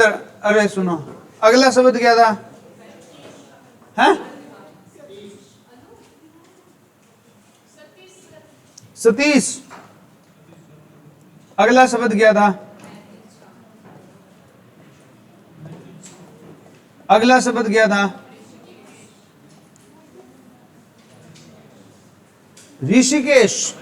अरे सुनो, अगला शब्द क्या था? हैं? सतीश। अगला शब्द क्या था? अगला शब्द क्या था? ऋषिकेश।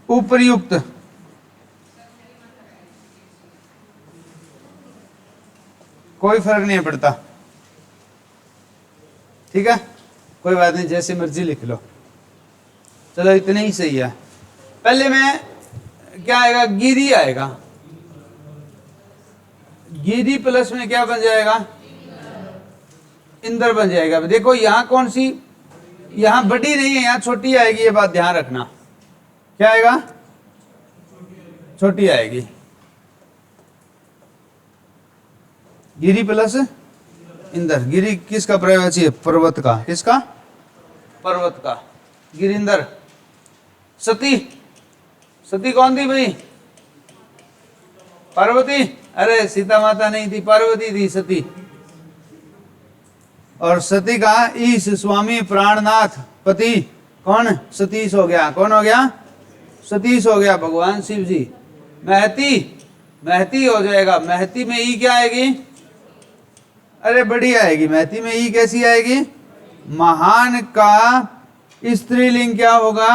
उपर्युक्त। कोई फर्क नहीं पड़ता, ठीक है, कोई बात नहीं, जैसे मर्जी लिख लो। चलो इतने ही सही है। पहले में क्या आएगा? गिरी आएगा। गिरी प्लस में क्या बन जाएगा? इंदर बन जाएगा। देखो यहां कौन सी, यहां बड़ी नहीं है, यहां छोटी आएगी, ये बात ध्यान रखना। क्या आएगा? छोटी आएगी। गिरी प्लस इंदर। गिरी किसका प्रयोगवाची है? पर्वत का। किसका? पर्वत का। गिरिंदर। सती। सती कौन थी भाई? पार्वती। अरे सीता माता नहीं थी, पार्वती थी सती। और सती का ईश स्वामी प्राणनाथ पति कौन? सतीश हो गया। कौन हो गया? सतीश हो गया, भगवान शिव जी। महती। महती हो जाएगा। महती में ई क्या आएगी? अरे बड़ी आएगी। महती में ई कैसी आएगी? महान का स्त्रीलिंग क्या होगा?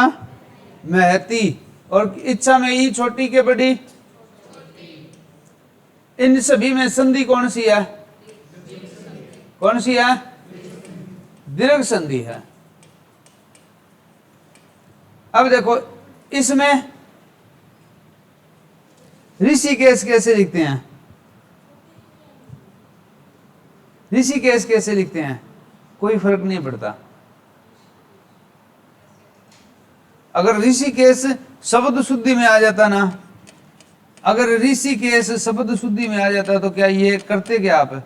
महती। और इच्छा में ई छोटी के बड़ी? इन सभी में संधि कौन सी है? कौन सी है? दीर्घ संधि है। अब देखो इसमें ऋषिकेश कैसे लिखते हैं? ऋषिकेश कैसे लिखते हैं? कोई फर्क नहीं पड़ता। अगर ऋषिकेश शब्द शुद्धि में आ जाता ना, अगर ऋषिकेश शब्द शुद्धि में आ जाता तो क्या ये करते क्या आप?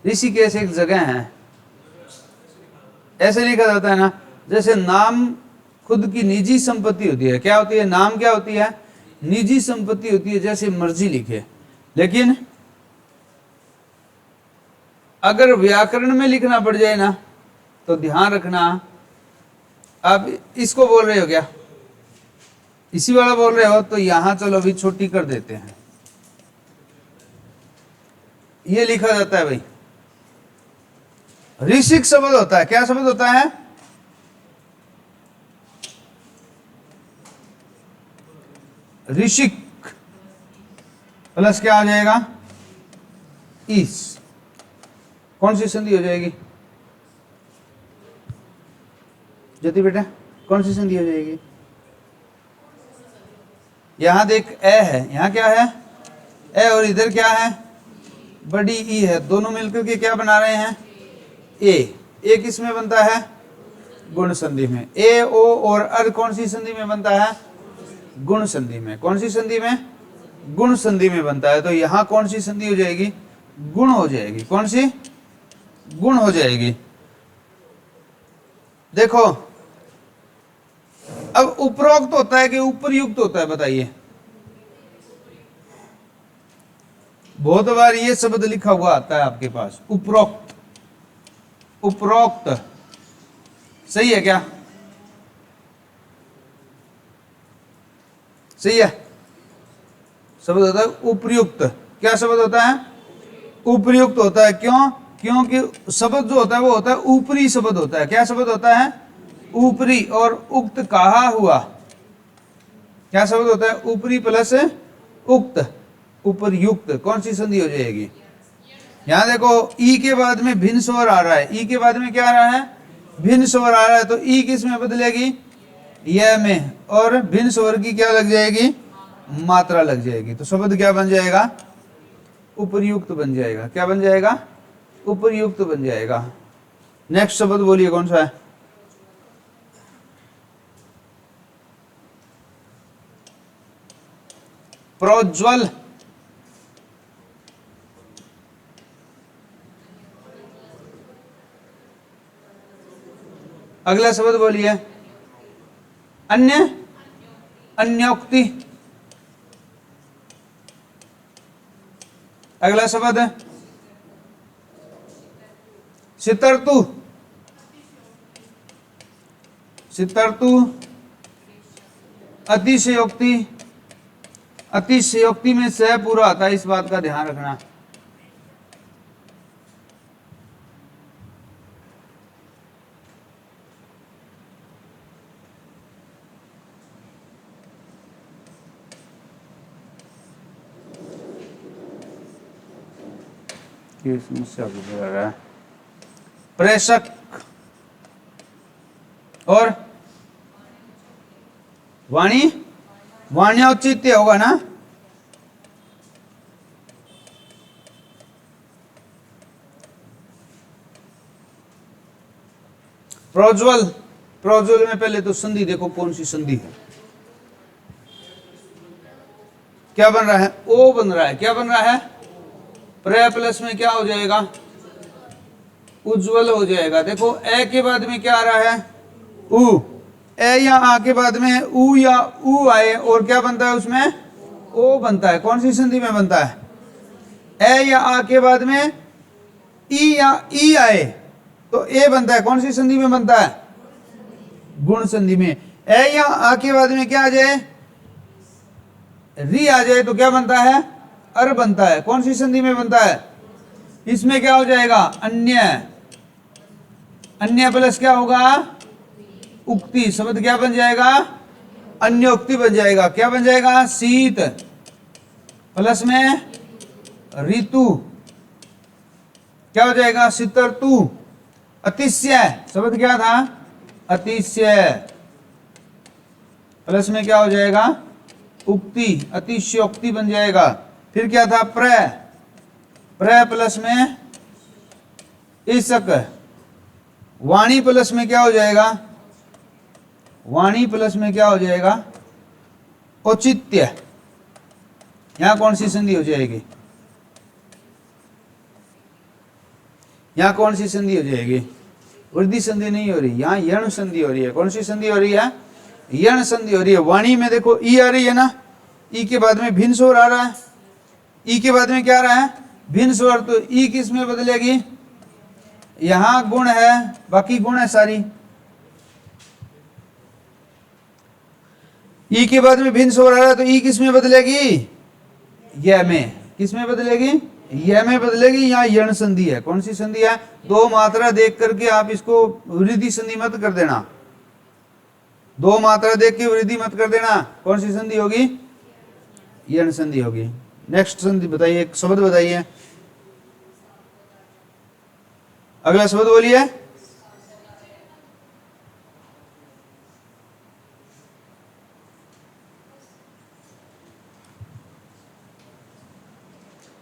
ऋषिकेश एक जगह है, ऐसे लिखा जाता है ना, जैसे नाम खुद की निजी संपत्ति होती है। क्या होती है? नाम क्या होती है? निजी संपत्ति होती है, जैसे मर्जी लिखे। लेकिन अगर व्याकरण में लिखना पड़ जाए ना, तो ध्यान रखना। आप इसको बोल रहे हो क्या? इसी वाला बोल रहे हो, तो यहां चलो अभी छोटी कर देते हैं। ये लिखा जाता है भाई, ऋषिक शब्द होता है। क्या शब्द होता है? ऋषिक प्लस क्या आ जाएगा? ईस। कौन सी संधि हो जाएगी ज्योति बेटा? कौन सी संधि हो जाएगी? यहां देख ए है, यहां क्या है? ए। और इधर क्या है? बड़ी ई है। दोनों मिलकर के क्या बना रहे हैं? ए। ए किस में बनता है? गुण संधि में। ए ओ और अर कौन सी संधि में बनता है? गुण संधि में। कौन सी संधि में? गुण संधि में बनता है। तो यहां कौन सी संधि हो जाएगी? गुण हो जाएगी। कौन सी? गुण हो जाएगी। देखो अब उपरोक्त होता है कि उपरयुक्त होता है? बताइए। बहुत बार ये शब्द लिखा हुआ आता है आपके पास, उपरोक्त। उपरोक्त सही है क्या? सही है। शब्द होता है उपयुक्त। क्या शब्द होता है? उपयुक्त होता है। क्यों? क्योंकि शब्द जो होता है वो होता है ऊपरी शब्द होता है। क्या शब्द होता है? ऊपरी। और उक्त कहा हुआ क्या शब्द होता है? ऊपरी प्लस उक्त, उपरयुक्त। कौन सी संधि हो जाएगी? यहां देखो ई के बाद में भिन्न स्वर आ रहा है। ई के बाद में क्या आ रहा है? भिन्न स्वर आ रहा है। तो ई किस में बदलेगी? यह में। और भिन्न स्वर की क्या लग जाएगी? मात्रा लग जाएगी। तो शब्द क्या बन जाएगा? उपरयुक्त बन जाएगा। क्या बन जाएगा? उपरयुक्त बन जाएगा। नेक्स्ट शब्द बोलिए कौन सा है? प्रोज्वल। अगला शब्द बोलिए, अन्य, अन्योक्ति। अगला शब्द है सितर्तु, सितर्तु, अतिशयोक्ति। अतिशयोक्ति में से पूरा आता है, इस बात का ध्यान रखना। ये समस्या गुजर रहा है। प्रेषक और वाणी, वाण्योचित्य होगा ना। प्रोज्वल, प्रोज्वल में पहले तो संधि देखो कौन सी संधि है। क्या बन रहा है? ओ बन रहा है। क्या बन रहा है? प्र प्लस में क्या हो जाएगा? उज्ज्वल हो जाएगा। देखो ए के बाद में क्या आ रहा है? उ। ए या आ के बाद में उ या उ आए और क्या बनता है उसमें? ओ बनता है। कौन सी संधि में बनता है? ए या आ के बाद में ई या ई आए तो ए बनता है। कौन सी संधि में बनता है? गुण संधि में। ए या आ के बाद में क्या आ जाए? री आ जाए तो क्या बनता है? अर बनता है। कौन सी संधि में बनता है? इसमें क्या हो जाएगा? अन्य। अन्य प्लस क्या होगा? उक्ति। शब्द क्या बन जाएगा? अन्योक्ति बन जाएगा। क्या बन जाएगा? शीत प्लस में ऋतु क्या हो जाएगा? शीतर्तु। अतिशय शब्द क्या था? अतिशय प्लस में क्या हो जाएगा? उक्ति। अतिशयोक्ति बन जाएगा। फिर क्या था? प्र। प्र प्लस में ईशक। वाणी प्लस में क्या हो जाएगा? वाणी प्लस में क्या हो जाएगा? औचित्य। यहां कौन सी संधि हो जाएगी? यहां कौन सी संधि हो जाएगी? वृद्धि संधि नहीं हो रही, यहां यण संधि हो रही है। कौन सी संधि हो रही है? यण संधि हो रही है। वाणी में देखो ई आ रही है ना, ई के बाद में भिन्न स्वर आ रहा है। ई के बाद में क्या आ रहा है? भिन्न स्वर। तो ई किस में बदलेगी? यहां गुण है, बाकी गुण है सारी। ई के बाद में भिन्न स्वर आ रहा है तो ई किस में बदलेगी? यह में। किस में बदलेगी? यह में बदलेगी। यहाँ यण संधि है। कौन सी संधि है? दो मात्रा देख करके आप इसको वृद्धि संधि मत कर देना। दो मात्रा देख के वृद्धि मत कर देना। कौन सी संधि होगी? यण संधि होगी। नेक्स्ट संधि बताइए, एक शब्द बताइए। अगला शब्द बोलिए।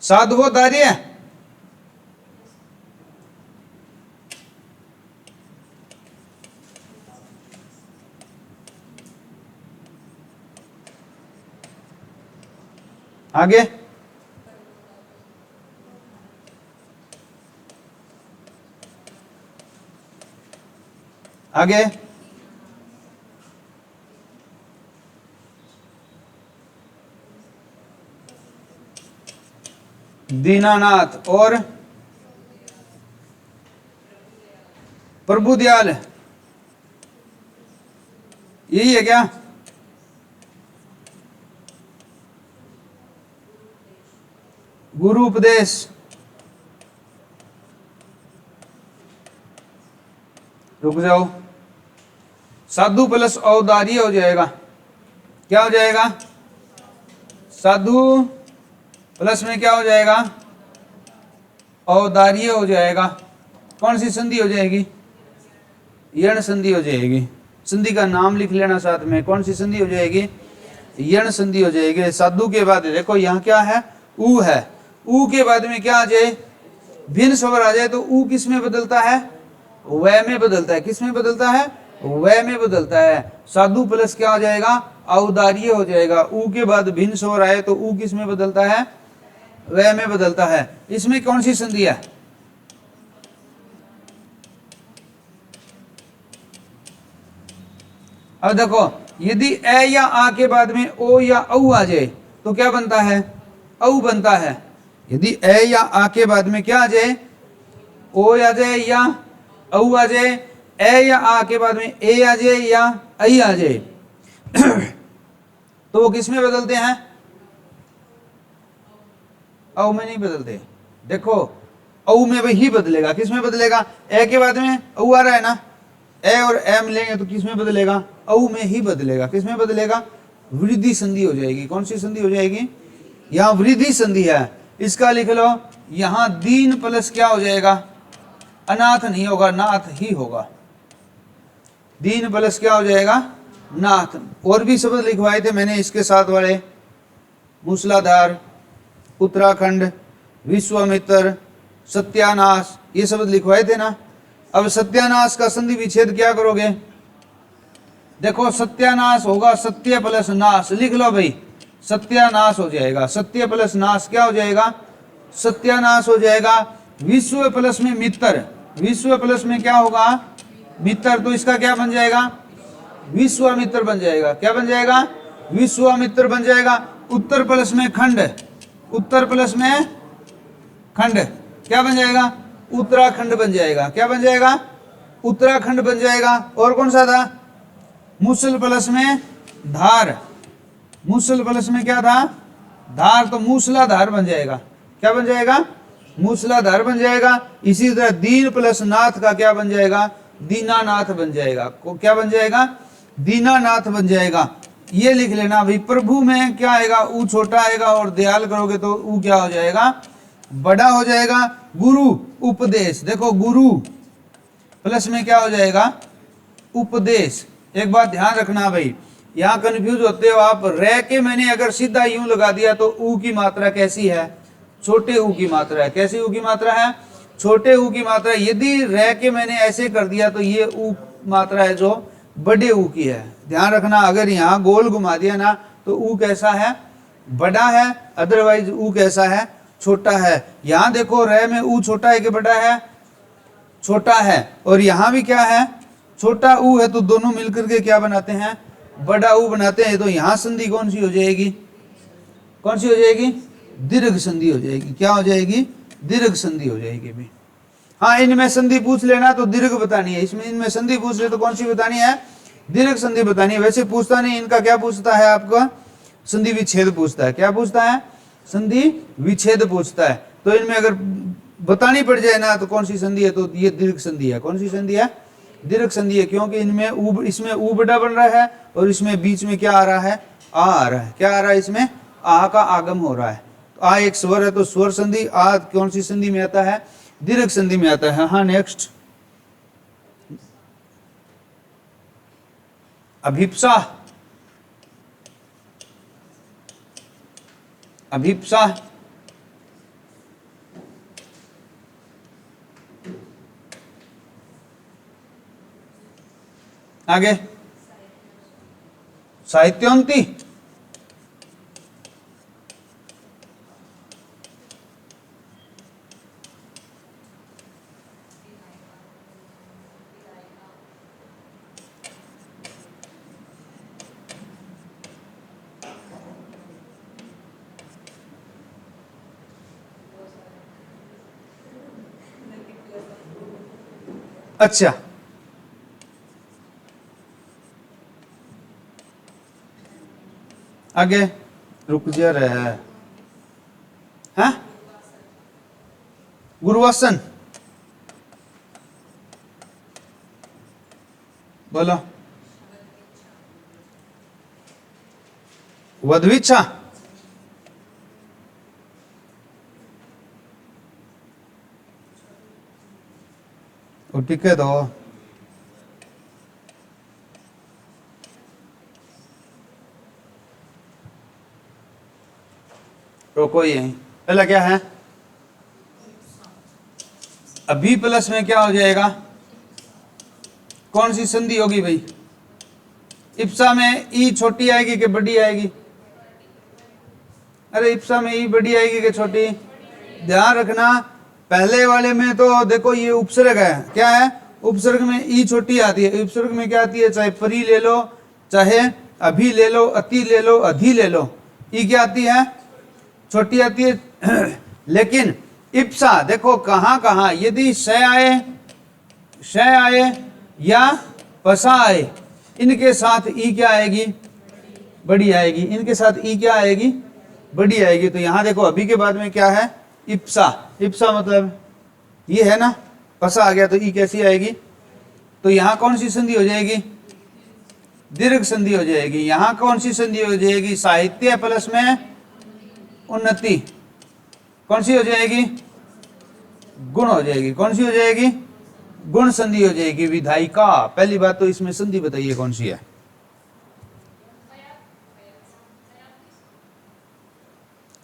साधुवोदार्य। आगे आगे दीनानाथ और प्रभु दयाल, यही है क्या? गुरु उपदेश। रुक जाओ। साधु प्लस औदार्य हो जाएगा। क्या हो जाएगा? साधु प्लस में क्या हो जाएगा? औदार्य हो जाएगा। कौन सी संधि हो जाएगी? यण संधि हो जाएगी। संधि का नाम लिख लेना साथ में। कौन सी संधि हो जाएगी? यण संधि हो जाएगी। साधु के बाद देखो यहाँ क्या है? ऊ है। ऊ के बाद में क्या आ जाए? भिन्न स्वर आ जाए तो ऊ किस में बदलता है? वह में बदलता है। किस में बदलता है? वह में बदलता है। साधु प्लस क्या हो जाएगा? औदार्य हो जाएगा। ऊ के बाद भिन्न स्वर आए तो ऊ किस में बदलता है? वह में बदलता है। इसमें कौन सी संधि है? अब देखो यदि ए या आ के बाद में ओ या औ आ जाए तो क्या बनता है? औ बनता है। यदि ए या आ के बाद में क्या आ जाए? ओ आ जाए या औ आ जाए, ए या आ के बाद में ए आ जाए या आई आ जाए तो वो किस में बदलते हैं? औ में नहीं बदलते। देखो औ में वही बदलेगा। किस में बदलेगा? ए के बाद में औ आ रहा है ना, ए और ए मिलेंगे तो किस में बदलेगा? औ में ही बदलेगा। किस में बदलेगा? वृद्धि संधि हो जाएगी। कौन सी संधि हो जाएगी? यहां वृद्धि संधि है। इसका लिख लो, यहां दीन प्लस क्या हो जाएगा? अनाथ नहीं होगा, नाथ ही होगा। दीन प्लस क्या हो जाएगा? नाथ। और भी शब्द लिखवाए थे मैंने इसके साथ वाले, मूसलाधार, उत्तराखंड, विश्वामित्र, सत्यानाश, ये शब्द लिखवाए थे ना। अब सत्यानाश का संधि विच्छेद क्या करोगे? देखो सत्यानाश होगा सत्य प्लस नाश, लिख लो भाई, सत्यानाश हो जाएगा। सत्य प्लस नाश क्या हो जाएगा? सत्यानाश हो जाएगा। विश्व प्लस में मित्र, विश्व प्लस में क्या होगा? मित्र, तो इसका क्या बन जाएगा? विश्वामित्र बन जाएगा। क्या बन जाएगा? विश्वामित्र बन जाएगा। उत्तर प्लस में खंड, उत्तर प्लस में खंड क्या बन जाएगा? उत्तराखंड बन जाएगा। क्या बन जाएगा? उत्तराखंड बन जाएगा। और कौन सा था? मूसल प्लस में धार, मूसल प्लस में क्या था? धार, तो मूसलाधार बन जाएगा। क्या बन जाएगा? मूसलाधार बन जाएगा। इसी तरह दीन प्लस नाथ का क्या बन जाएगा? दीनानाथ बन जाएगा। क्या बन जाएगा? दीनानाथ बन जाएगा। ये लिख लेना भाई। प्रभु में क्या आएगा? ऊ छोटा आएगा, और दयाल करोगे तो ऊ क्या हो जाएगा? बड़ा हो जाएगा। गुरु उपदेश, देखो गुरु प्लस में क्या हो जाएगा? उपदेश। एक बात ध्यान रखना भाई, यहाँ कंफ्यूज होते हो आप। रे के मैंने अगर सीधा यूं लगा दिया तो ऊ की मात्रा कैसी है? छोटे ऊ की मात्रा है। कैसी ऊ की मात्रा है? छोटे ऊ की मात्रा। यदि रे के मैंने ऐसे कर दिया तो ये ऊ मात्रा है जो बड़े ऊ की है। ध्यान रखना, अगर यहाँ गोल घुमा दिया ना तो ऊ कैसा है? बड़ा है। अदरवाइज ऊ कैसा है? छोटा है। यहाँ देखो रे में ऊ छोटा है कि बड़ा है? छोटा है। और यहाँ भी क्या है? छोटा ऊ है। तो दोनों मिलकर के क्या बनाते हैं? बड़ा ऊ बनाते हैं। तो यहाँ संधि कौन सी हो जाएगी? कौन सी हो जाएगी? दीर्घ संधि हो जाएगी। क्या हो जाएगी? दीर्घ संधि हो जाएगी भी। हाँ, इनमें संधि पूछ लेना तो दीर्घ बतानी है। इसमें इनमें संधि पूछ ले तो कौन सी बतानी है? दीर्घ संधि बतानी है। वैसे पूछता नहीं, इनका क्या पूछता है आपका? संधि विच्छेद पूछता है। क्या पूछता है? संधि विच्छेद पूछता है। तो इनमें अगर बतानी पड़ जाए ना तो कौन सी संधि है? तो ये दीर्घ संधि है। कौन सी संधि है? दीर्घ संधि है। क्योंकि इनमें ऊ, इसमें ऊ बड़ा बन रहा है और इसमें बीच में क्या आ रहा है? आ रहा है। क्या आ रहा है? इसमें आ का आगम हो रहा है। तो आ एक स्वर है तो स्वर संधि। आ कौन सी संधि में आता है? दीर्घ संधि में आता है। हाँ, नेक्स्ट अभिप्सा, अभिप्सा आगे साहित्योन्ति, अच्छा आगे रुक जा रहा है। हाँ, गुरुवासन बोलो। वधविच्छा, और टिके दो। रोको यही। पहला क्या है? अभी प्लस में क्या हो जाएगा? कौन सी संधि होगी भाई? इप्सा में ई छोटी आएगी कि बड़ी आएगी? अरे इप्सा में ई बड़ी आएगी कि छोटी? ध्यान रखना, पहले वाले में तो देखो ये उपसर्ग है। क्या है? उपसर्ग में ई छोटी आती है। उपसर्ग में क्या आती है? चाहे परी ले लो चाहे अभी ले लो, अति ले लो, अधि ले लो, ई क्या आती है? छोटी आती है। लेकिन इप्सा देखो कहां कहां, यदि श आए या पसा आए, इनके साथ ई क्या आएगी? बड़ी आएगी। इनके साथ ई क्या आएगी? बड़ी आएगी। तो यहां देखो अभी के बाद में क्या है? इप्सा। इप्सा मतलब ये है ना, पसा आ गया तो ई कैसी आएगी? तो यहां कौन सी संधि हो जाएगी? दीर्घ संधि हो जाएगी। यहां कौन सी संधि हो जाएगी? साहित्य प्लस में उन्नति। कौन सी हो जाएगी? गुण हो जाएगी। कौन सी हो जाएगी? गुण संधि हो जाएगी। विधायिका, पहली बात तो इसमें संधि बताइए कौन सी है?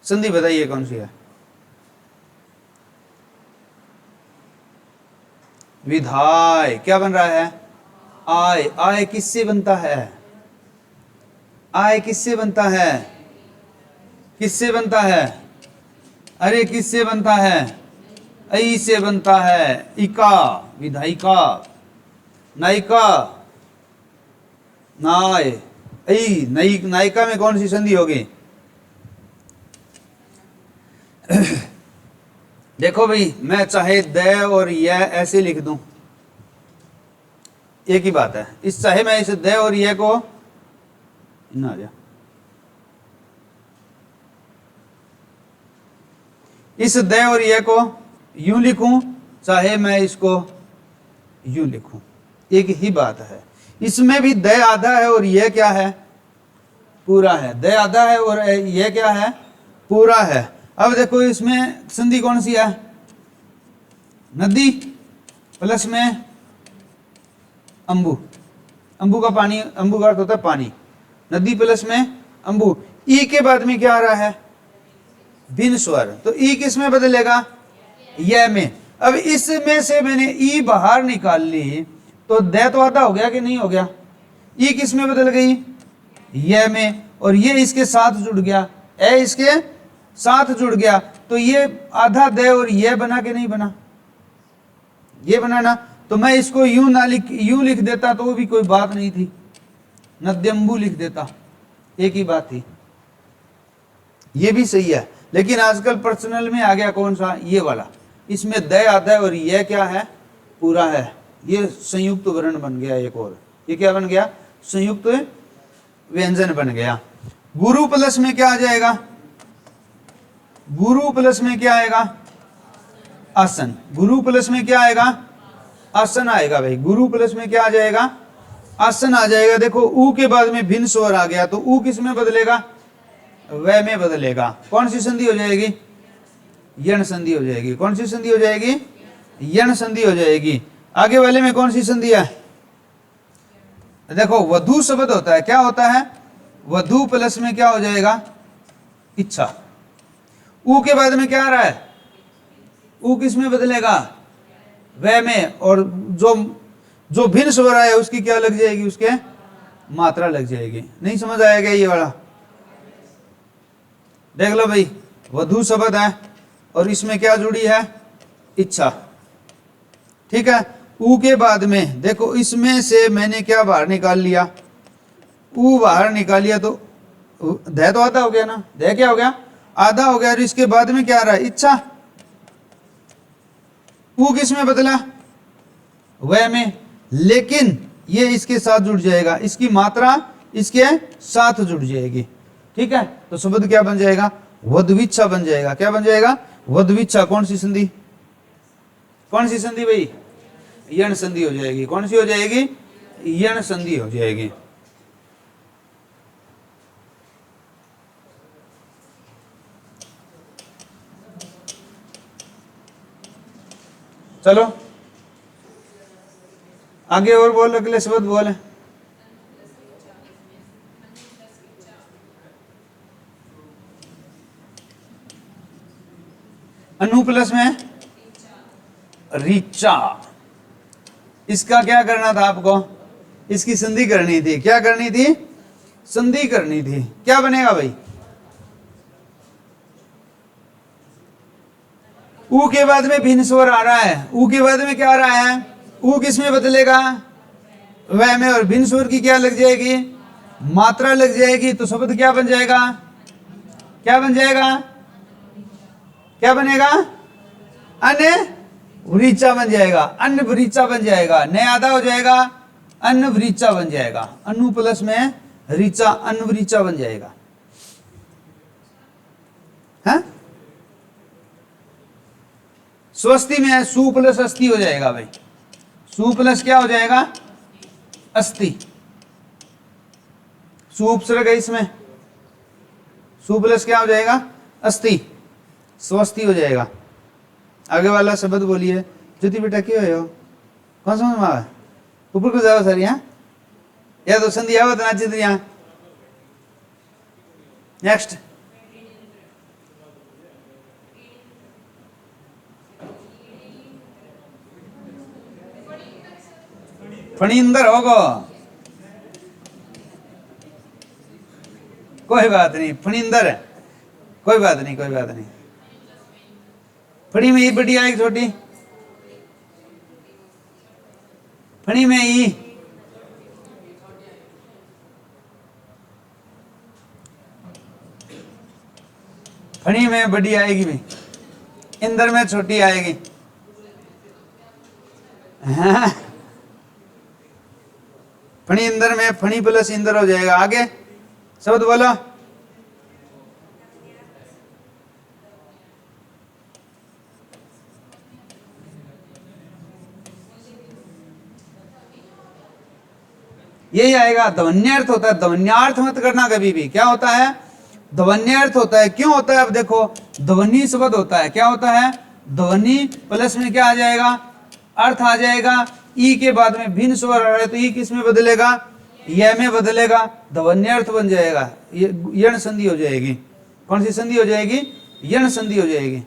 संधि बताइए कौन सी है? विधाय। क्या बन रहा है? आय। आय किससे बनता है? आय किससे बनता है? किससे बनता है? अरे किससे बनता है? ऐ से बनता है। इका, विधायिका। नायिका, नाय। ऐ नायिका में कौन सी संधि होगी? देखो भाई, मैं चाहे द और यह ऐसे लिख दूं, एक ही बात है। इस चाहे मैं इस द और यह को ना जा, इस द और यह को यूं लिखूं, चाहे मैं इसको यूं लिखूं, एक ही बात है। इसमें भी द आधा है और यह क्या है? पूरा है। द आधा है और यह क्या है? पूरा है। अब देखो इसमें संधि कौन सी है? नदी प्लस में अंबु। अंबु का पानी, अंबु का अर्थ होता है पानी। नदी प्लस में अंबु। ई के बाद में क्या आ रहा है? भिन्न स्वर। तो ई किस में बदलेगा? यह में। अब इसमें से मैंने ई बाहर निकाल ली, तो द तो आधा हो गया कि नहीं हो गया? ई किस में बदल गई? यह में। और ये इसके साथ जुड़ गया, ए इसके साथ जुड़ गया, तो ये आधा द और यह बना के नहीं बना? ये बना ना। तो मैं इसको यूं ना यूं लिख देता तो भी कोई बात नहीं थी, नद्यम्बु लिख देता, एक ही बात थी। ये भी सही है। लेकिन आजकल पर्सनल में आ गया कौन सा? ये वाला। इसमें द आधा है और यह क्या है? पूरा है। ये संयुक्त वर्ण बन गया एक और। ये क्या बन गया? संयुक्त व्यंजन बन गया। गुरु प्लस में क्या आ जाएगा? गुरु प्लस में क्या आएगा? आसन। गुरु प्लस में क्या आएगा? आसन आएगा भाई। गुरु प्लस में क्या आ जाएगा? आसन आ जाएगा। देखो ऊ के बाद में भिन्न स्वर आ गया, तो ऊ किस में बदलेगा? वह में बदलेगा। कौन सी संधि हो जाएगी? यण संधि हो जाएगी। कौन सी संधि हो जाएगी? यण संधि हो जाएगी। आगे वाले में कौन सी संधि है? देखो वधु शब्द होता है। क्या होता है? वधु प्लस में क्या हो जाएगा? इच्छा। ऊ के बाद में क्या आ रहा है? ऊ किस में बदलेगा? वह में। और जो भिन्न स्वर आया उसकी क्या लग जाएगी? उसके मात्रा लग जाएगी। नहीं समझ आएगा ये वाला? देख लो भाई, वधु शब्द है और इसमें क्या जुड़ी है? इच्छा। ठीक है। ऊ के बाद में देखो, इसमें से मैंने क्या बाहर निकाल लिया? ऊ बाहर निकाल लिया, तो ध तो आधा हो गया ना? ध क्या हो गया? आधा हो गया। और इसके बाद में क्या आ रहा है? इच्छा। ऊ किस में बदला? वह में। लेकिन ये इसके साथ जुड़ जाएगा, इसकी मात्रा इसके साथ जुड़ जाएगी। ठीक है। तो शब्द क्या बन जाएगा? वधविच्छा बन जाएगा। क्या बन जाएगा? वधविच्छा। कौन सी संधि? कौन सी संधि भाई? यण संधि हो जाएगी। कौन सी हो जाएगी? यण संधि हो जाएगी। चलो आगे और बोल, अगले शब्द बोले। अनु प्लस में रीचा। इसका क्या करना था आपको? इसकी संधि करनी थी। क्या करनी थी? संधि करनी थी। क्या बनेगा भाई? ऊ के बाद में भिन्न स्वर आ रहा है। ऊ के बाद में क्या आ रहा है? ऊ किस में बदलेगा? वह में। और भिन्न स्वर की क्या लग जाएगी? मात्रा लग जाएगी तो शब्द क्या बन जाएगा, क्या बन जाएगा, क्या बनेगा, अन्य वृचा बन जाएगा, अन्न वृचा बन जाएगा, न आधा हो जाएगा, अन्न वृचा बन जाएगा, अनु प्लस में ऋचा अन्न वृचा बन जाएगा है। स्वस्ति में सु प्लस अस्थि हो जाएगा भाई, सु प्लस क्या हो जाएगा, अस्थि, सु उपसर्ग है इसमें, सु प्लस क्या हो जाएगा, अस्थि, स्वस्ति हो जाएगा। आगे वाला शब्द बोलिए। ज्योति बेटा क्यों है हो, कौन समझ में आवा, ऊपर को जाओ सर, यहाँ या तो संधि आवत ना चित्र यहाँ। नेक्स्ट फणींदर होगो, कोई बात नहीं, फणींदर है, कोई बात नहीं, कोई बात नहीं। फणी में ई बड़ी आएगी छोटी, फणी में ई, फणी में बड़ी आएगी भी, इंदर में छोटी आएगी। हाँ? फणी इंदर में फणी प्लस इंदर हो जाएगा। आगे शब्द बोलो। यही आएगा, ध्वन्यार्थ होता है, ध्वन्यार्थ मत करना कभी भी। क्या होता है, ध्वन्यार्थ होता है। क्यों होता है, अब देखो, ध्वनि शब्द होता है, क्या होता है, ध्वनि प्लस में क्या आ जाएगा, अर्थ आ जाएगा। ई के बाद में भिन्न स्वर आ रहा है तो ई किस में बदलेगा, यह में बदलेगा, ध्वन्यार्थ बन जाएगा, यण संधि हो जाएगी। कौन सी संधि हो जाएगी, यण संधि हो जाएगी।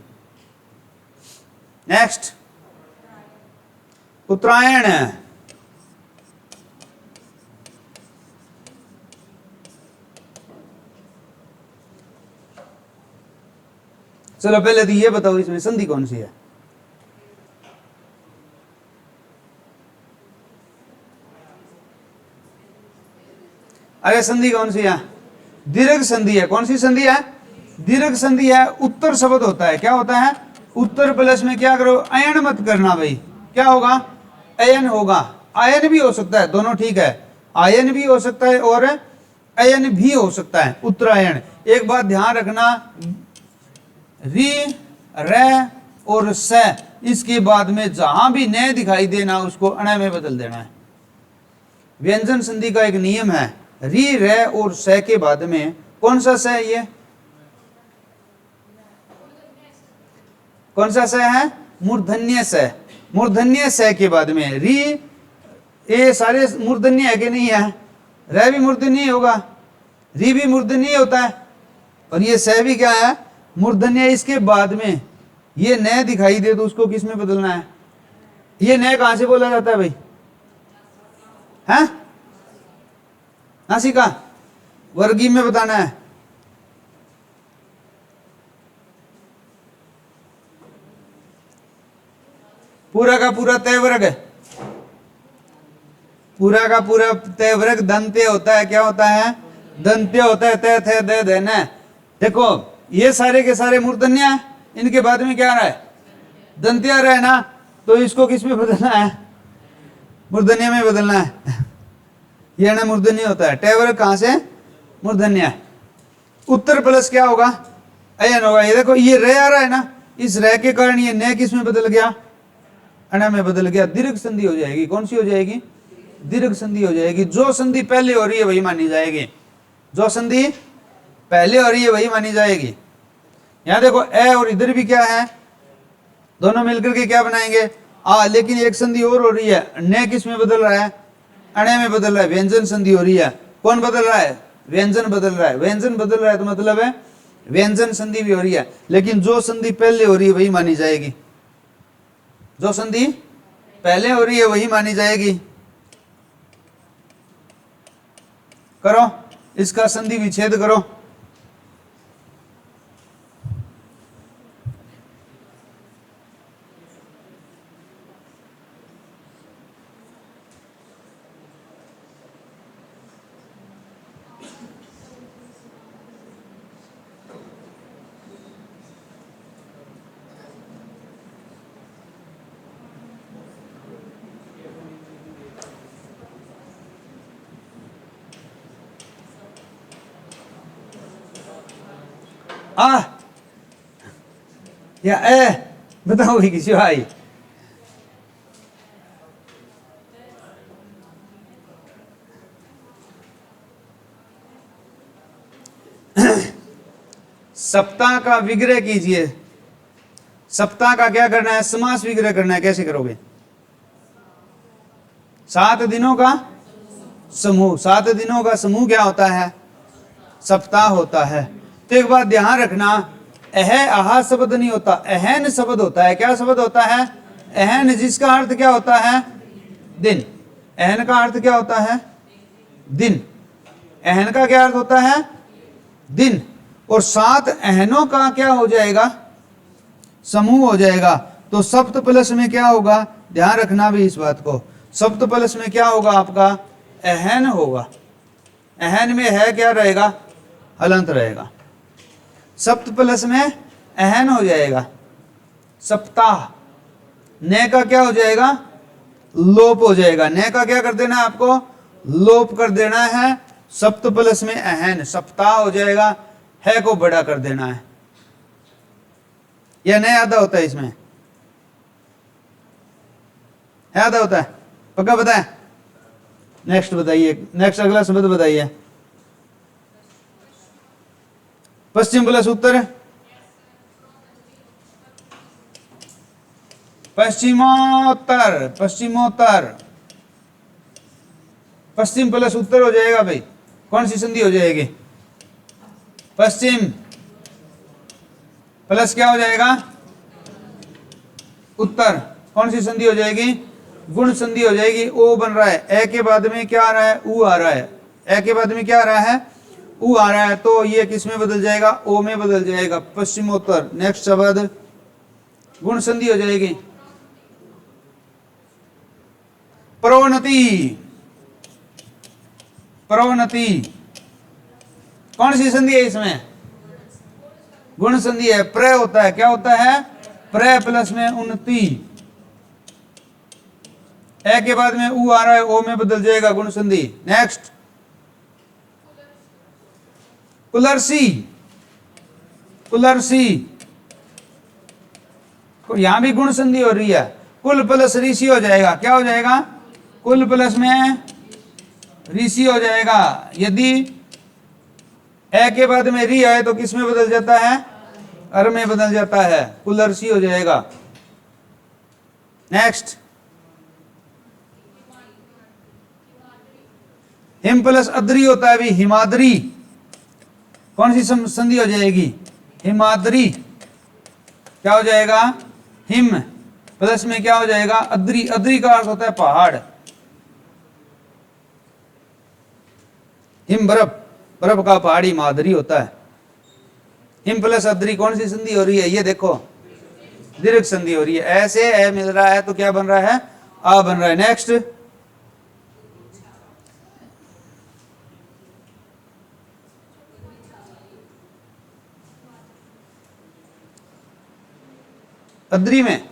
नेक्स्ट उत्तरायण, चलो पहले तो ये बताओ इसमें संधि कौन सी है। अरे संधि कौन सी है, दीर्घ संधि है। कौन सी संधि है, दीर्घ संधि है। उत्तर शब्द होता है, क्या होता है, उत्तर प्लस में क्या करो, अयन मत करना भाई, क्या होगा, अयन होगा। आयन भी हो सकता है, दोनों ठीक है, आयन भी हो सकता है और अयन भी हो सकता है, उत्तरायण। एक बात ध्यान रखना, री रे और स, इसके बाद में जहां भी न दिखाई देना उसको अण में बदल देना है। व्यंजन संधि का एक नियम है, री रे और स के बाद में कौन सा स है, ये कौन सा स है, मूर्धन्य स। मूर्धन्य स के बाद में री, ये सारे मूर्धन्य है कि नहीं है, रे भी मूर्धन्य होगा, री भी मूर्धन्य होता है, और ये स भी क्या है, मूर्धन्य। इसके बाद में ये न दिखाई दे तो उसको किस में बदलना है, ये न कहां से बोला जाता है भाई, हैं, नासिका, वर्गी में बताना है। पूरा का पूरा तय वर्ग, पूरा का पूरा तय वर्ग दंत्य होता है, क्या होता है, दंत्य होता है, तय थे दे देना। देखो ये सारे के सारे मूर्धन्य है, इनके बाद में क्या आ रहा है, दंत्य आ रहा है ना, तो इसको किस में बदलना है, मूर्धन्य में बदलना है। ये ना मूर्धन्य होता है, टेवर कहां से, मूर्धन्य। उत्तर प्लस क्या होगा, अयन होगा। ये देखो ये रे आ रहा है ना, इस रे के कारण ये न किस में बदल गया, अण में बदल गया, दीर्घ संधि हो जाएगी। कौन सी हो जाएगी, दीर्घ संधि हो जाएगी। जो संधि पहले हो रही है वही मानी जाएगी, जो संधि पहले हो रही है वही मानी जाएगी। यहां देखो ए और इधर भी क्या है, दोनों मिलकर के क्या बनाएंगे, आ, लेकिन एक संधि और हो रही है, न किस में बदल रहा है, अणे में बदल रहा है, व्यंजन संधि हो रही है। कौन बदल रहा है, व्यंजन बदल रहा है। व्यंजन बदल रहा है तो मतलब है व्यंजन संधि भी हो रही है, लेकिन जो संधि पहले हो रही है वही मानी जाएगी, जो संधि पहले हो रही है वही मानी जाएगी। करो इसका संधि विच्छेद करो। आ या ए, बताओ भी किसी भाई। सप्ताह का विग्रह कीजिए। सप्ताह का क्या करना है? समास विग्रह करना है। कैसे करोगे? 7 दिनों का समूह। 7 दिनों का समूह क्या होता है? सप्ताह होता है। तो एक बात ध्यान रखना, अह आहा शब्द नहीं होता, अहन शब्द होता है। क्या शब्द होता है? अहन, जिसका अर्थ क्या होता है? दिन। अहन का अर्थ क्या होता है? दिन। अहन का क्या अर्थ होता है? दिन। और 7 अहनों का क्या हो जाएगा? समूह हो जाएगा। तो सप्त प्लस में क्या होगा? ध्यान रखना भी इस बात को। सप्त प्लस में क्या होगा आपका? अहन होगा। अहन में है क्या रहेगा? हलंत रहेगा। सप्त प्लस में अहन हो जाएगा। सप्ताह। ने का क्या हो जाएगा? लोप हो जाएगा। ने का क्या कर देना है आपको? लोप कर देना है। सप्त प्लस में अहन, सप्ताह हो जाएगा। है को बड़ा कर देना है। या नहीं आधा होता है इसमें? है आधा होता है? पक्का पता है? नेक्स्ट बताइए, नेक्स्ट अगला शब्द बताइए। पश्चिम प्लस उत्तर। पश्चिमोत्तर। पश्चिमोत्तर। पश्चिम प्लस उत्तर हो जाएगा भाई। कौन सी संधि हो जाएगी? पश्चिम प्लस क्या हो जाएगा? उत्तर। कौन सी संधि हो जाएगी? गुण संधि हो जाएगी। ओ बन रहा है, ए के बाद में क्या आ रहा है? ऊ आ रहा है। ए के बाद में क्या आ रहा है? ऊ आ रहा है। तो ये किस में बदल जाएगा? ओ में बदल जाएगा। पश्चिमोत्तर। नेक्स्ट शब्द गुण संधि हो जाएगी। प्रोन्नति। प्रोन्नति। कौन सी संधि है इसमें? गुण संधि है। प्र होता है। क्या होता है? प्र प्लस में उन्नति। ए के बाद में ऊ आ रहा है, ओ में बदल जाएगा। गुण संधि। नेक्स्ट कुलरसी। कुलरसी। यहां भी गुण संधि हो रही है। कुल प्लस ऋषि हो जाएगा। क्या हो जाएगा? कुल प्लस में ऋषि हो जाएगा। यदि ए के बाद में री आए तो किस में बदल जाता है? अर में बदल जाता है। कुलरसी हो जाएगा। नेक्स्ट हिम प्लस अद्री होता है भी। हिमाद्री। कौन सी संधि हो जाएगी? हिमाद्री। क्या हो जाएगा? हिम प्लस में क्या हो जाएगा? अद्री। अद्री का अर्थ होता है पहाड़। हिम बर्फ, बर्फ का पहाड़ी मादरी होता है। हिम प्लस अद्री कौन सी संधि हो रही है? ये देखो, दीर्घ संधि हो रही है। ऐसे ए मिल रहा है तो क्या बन रहा है? आ बन रहा है। नेक्स्ट अद्री में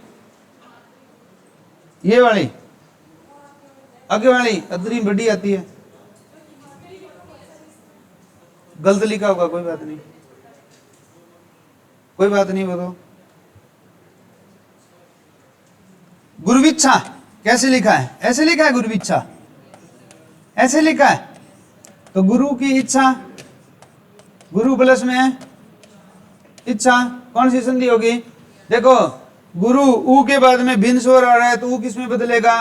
ये वाली आगे वाली अद्री बड़ी आती है। गलत लिखा होगा, कोई बात नहीं, कोई बात नहीं। वो तो गुरुविच्छा कैसे लिखा है? ऐसे लिखा है गुरुविच्छा, ऐसे लिखा है। तो गुरु की इच्छा, गुरु प्लस में है इच्छा। कौन सी संधि होगी? देखो, गुरु ऊ के बाद में भिन्न स्वर आ रहा है तो ऊ किस में बदलेगा?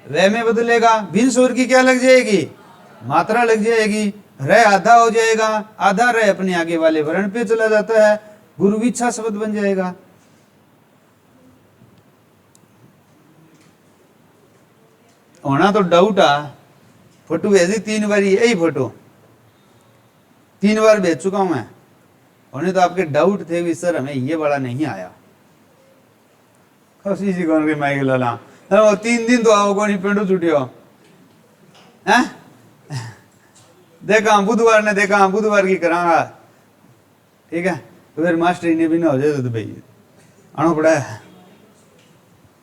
वे में बदलेगा। भिन्न स्वर की क्या लग जाएगी? मात्रा लग जाएगी। रे आधा हो जाएगा। आधा रे अपने आगे वाले वर्ण पे चला जाता है। गुरुविच्छा शब्द बन जाएगा। होना तो डाउट आ। फोटो भेजी 3 बार, यही फोटो 3 बार भेज चुका हूं मैं। होने तो आपके डाउट थे भी सर हमें ये वाला नहीं आया। कौन माइक लाला 3 दिन तो आओ को नहीं पेंडू छुटियो है। देखा बुधवार ने, देखा बुधवार की करांगा, ठीक है। तो फिर मास्टर ने भी ना हो जाए तो भाई आना पड़ा है।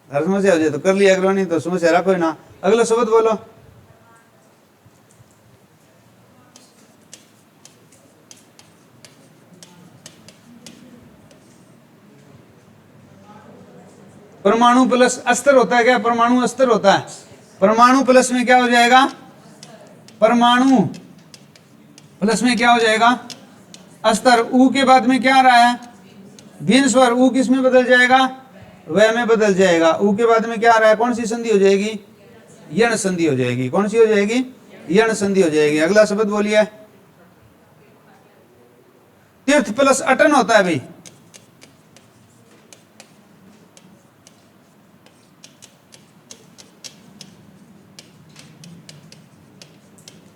हर समस्या हो जाए तो कर लिया करो, नहीं तो समस्या रखो ना। अगला शब्द बोलो। परमाणु प्लस अस्तर होता है क्या? परमाणु अस्तर होता है। परमाणु प्लस में क्या हो जाएगा? परमाणु प्लस में क्या हो जाएगा? अस्तर। ऊ के बाद में क्या आ रहा है? भिन्न स्वर। ऊ किस में बदल जाएगा? वह में बदल जाएगा। ऊ के बाद में क्या आ रहा है? कौन सी संधि हो जाएगी? यण संधि हो जाएगी। कौन सी हो जाएगी? यण संधि हो जाएगी। अगला शब्द बोलिए। तीर्थ प्लस अटन होता है भाई।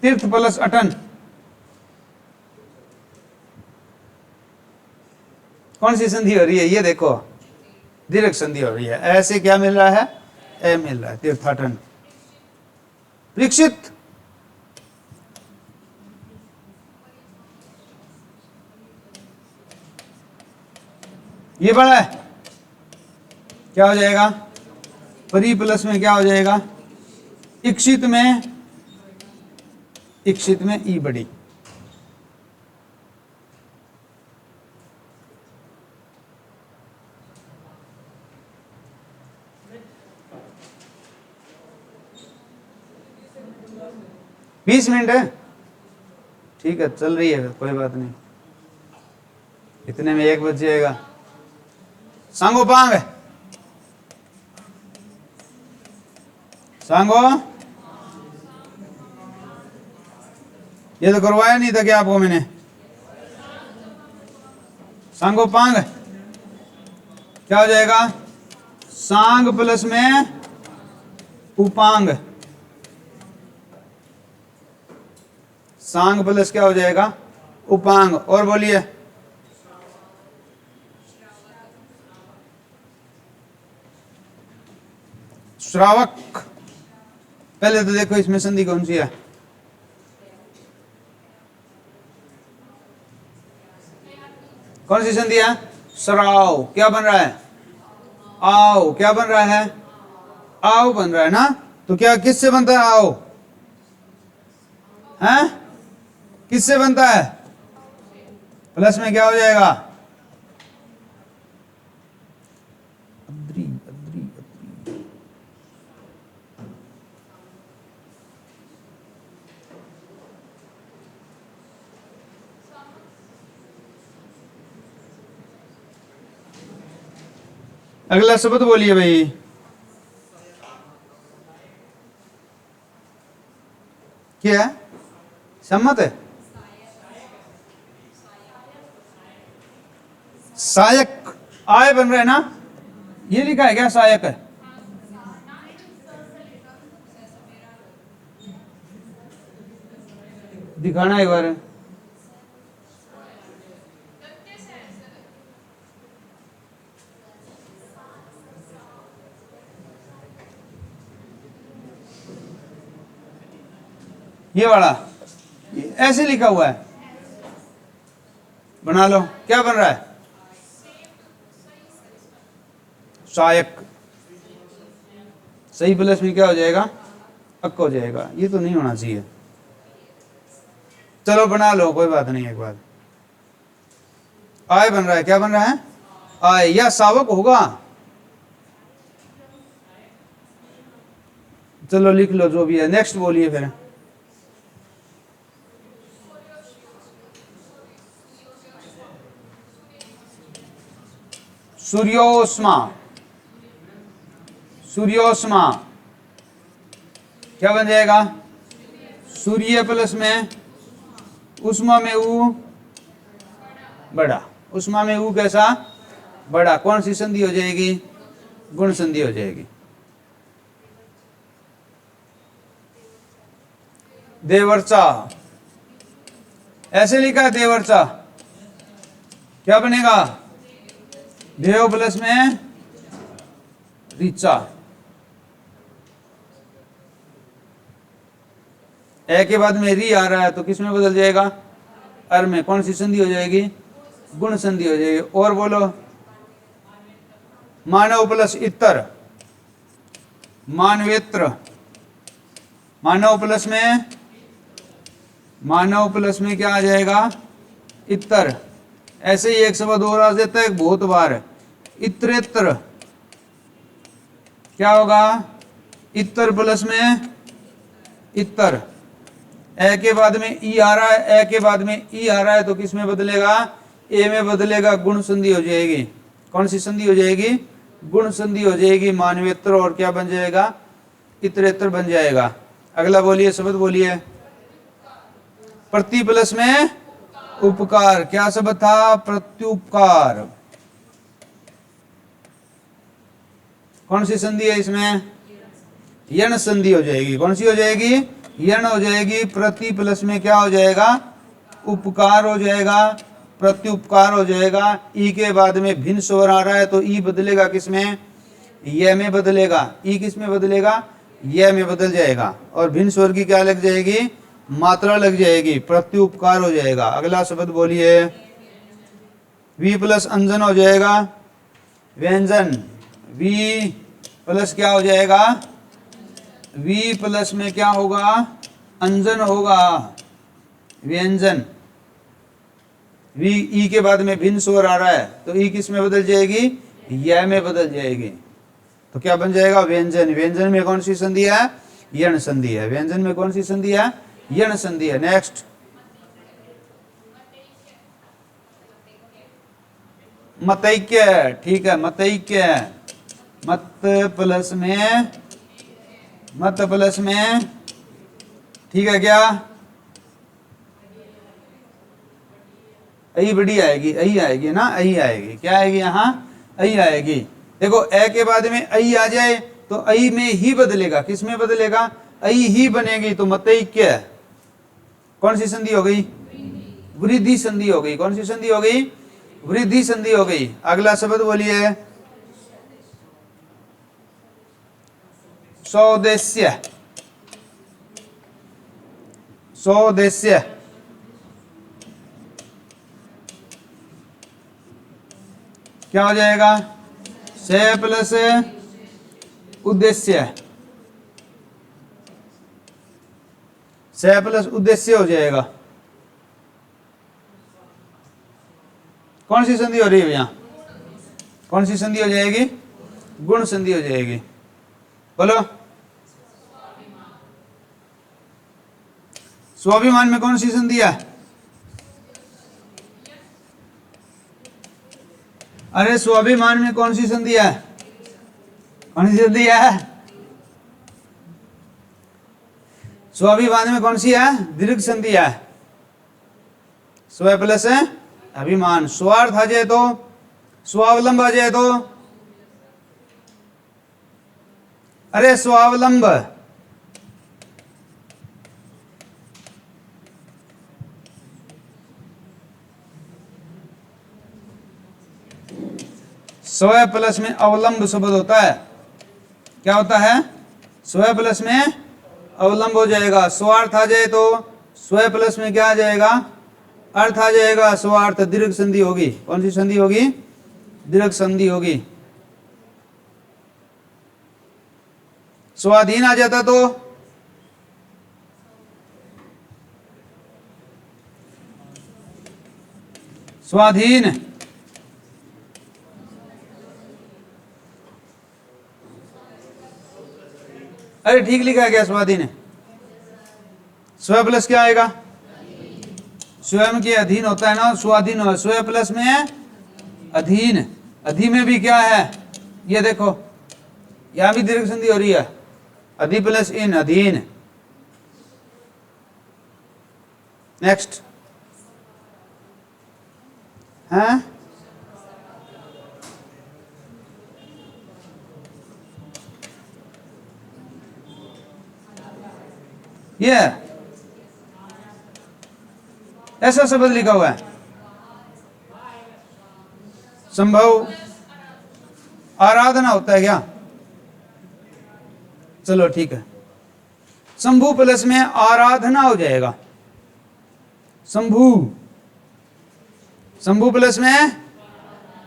तीर्थ प्लस अटन कौन सी संधि हो रही है? ये देखो, दीर्घ संधि हो रही है। ऐसे क्या मिल रहा है? ए मिल रहा है, तीर्थाटन। परीक्षित ये बड़ा है, क्या हो जाएगा? परी प्लस में क्या हो जाएगा? इक्षित में ई बड़ी। बीस मिनट है, ठीक है, चल रही है, कोई बात नहीं। इतने में 1 बज जाएगा। सांगोपांग, सांगो, ये तो करवाया नहीं था क्या आपको मैंने? सांगोपांग क्या हो जाएगा? सांग प्लस में उपांग। सांग प्लस क्या हो जाएगा? उपांग। और बोलिए। श्रावक। पहले तो देखो इसमें संधि कौन सी है? कौन सी संधि है? श्राव। क्या बन रहा है? आओ। क्या बन रहा है? आओ बन रहा है ना। तो क्या किससे बनता है आओ? हैं? किससे बनता है? प्लस में क्या हो जाएगा? Adraee, Adraee, Adraee. अगला शब्द बोलिए भाई। क्या है? सम्मत है? सहायक। आय बन रहा है ना, ये लिखा है क्या? सहायक है। दिखाना एक बार। ये वाला ऐसे लिखा हुआ है, बना लो। क्या बन रहा है? सहायक। सही प्लस में क्या हो जाएगा? अक हो जाएगा। ये तो नहीं होना चाहिए। चलो बना लो, कोई बात नहीं। एक बार आय बन रहा है। क्या बन रहा है? आय। या सावक होगा। चलो लिख लो जो भी है। नेक्स्ट बोलिए फिर। सूर्योष्मा। सूर्योष्मा क्या बन जाएगा? सूर्य प्लस में उष्मा में ऊ बड़ा। उष्मा में ऊ कैसा? बड़ा। कौन सी संधि हो जाएगी? गुण संधि हो जाएगी। देवर्चा। ऐसे लिखा है देवर्चा। क्या बनेगा? देव प्लस में ऋचा। ए के बाद में री आ रहा है तो किस में बदल जाएगा? अर में। कौन सी संधि हो जाएगी? गुण संधि हो जाएगी। और बोलो। मानव प्लस इतर। मानवेत्र। मानव प्लस में क्या आ जाएगा? इतर। ऐसे ही एक शब्द और आ जाता है बहुत बार, इत्रेत्र। क्या होगा, इतर प्लस में इतर, ए के बाद में ई आ रहा है, ए के बाद में ई आ रहा है, तो किस में बदलेगा, ए में बदलेगा, गुण संधि हो जाएगी। कौन सी संधि हो जाएगी, गुण संधि हो जाएगी, मानवेतर, और क्या बन जाएगा, इतरेतर बन जाएगा। अगला बोलिए, शब्द बोलिए, प्रति प्लस में उपकार, क्या शब्द था, प्रत्युपकार। कौन सी संधि है इसमें, यण संधि हो जाएगी। कौन सी हो जाएगी, यण हो जाएगी। प्रति प्लस में क्या हो जाएगा, उपकार हो जाएगा, प्रत्युपकार हो जाएगा। ई के बाद में भिन्न स्वर आ रहा है, तो ई बदलेगा किसमें, य में बदलेगा। ई किस में बदलेगा, य में बदल जाएगा, और भिन्न स्वर की क्या लग जाएगी, मात्रा लग जाएगी, प्रत्युपकार हो जाएगा। अगला शब्द बोलिए, वी प्लस अंजन हो जाएगा, व्यंजन। वी प्लस क्या हो जाएगा, वी प्लस में क्या होगा, अंजन होगा, व्यंजन। वी, ई के बाद में भिन्न स्वर आ रहा है, तो ई किस में बदल जाएगी, य में बदल जाएगी, तो क्या बन जाएगा, व्यंजन। व्यंजन में कौन सी संधि है, यण संधि है। व्यंजन में कौन सी संधि है, यण संधि है। नेक्स्ट, मतैक्य, ठीक है, मतैक्य। मत प्लस में, मत प्लस में, ठीक है, क्या, अई बड़ी आएगी, अई आएगी ना, अई आएगी, क्या आएगी यहाँ, अई आएगी। देखो, ए के बाद में अई आ जाए तो अई में ही बदलेगा, किस में बदलेगा, अई ही बनेगी, तो मतैक्य कौन सी संधि हो गई, वृद्धि संधि हो गई। कौन सी संधि हो गई, वृद्धि संधि हो गई। अगला शब्द बोलिए, सौदेश्य। सौदेश्य, क्या हो जाएगा, से प्लस उद्देश्य, से प्लस उद्देश्य हो जाएगा। कौन सी संधि हो रही है यहाँ, कौन सी संधि हो जाएगी, गुण संधि हो जाएगी। बोलो, स्वाभिमान में कौन सी संधि है, अरे स्वाभिमान में कौन सी संधि है, कौन सी संधि है, स्वाभिमान में कौन सी है, दीर्घ संधि है। स्व प्लस अभिमान, स्वार्थ आ जाए तो, स्वावलंब आ जाए तो, अरे स्वावलंब, स्व प्लस में अवलंब शब्द होता है, क्या होता है, स्व प्लस में अवलंब हो जाएगा। स्वार्थ आ जाए तो स्व प्लस में क्या आ जाएगा, अर्थ आ जाएगा, स्वार्थ, दीर्घ संधि होगी। कौन सी संधि होगी, दीर्घ संधि होगी। स्वाधीन आ जाता तो स्वाधीन, अरे ठीक लिखा है क्या, स्वाधीन। स्व प्लस क्या आएगा, स्वयं के अधीन होता है ना, स्वाधीन हो, स्व प्लस में अधीन। अधीन में भी क्या है, ये देखो, यहां भी दीर्घ संधि हो रही है, अधि प्लस इन, अधीन। नेक्स्ट है, ये ऐसा शब्द लिखा हुआ है, संभव आराधना होता है क्या, चलो ठीक है, शंभु प्लस में आराधना हो जाएगा। शंभु, शंभु प्लस में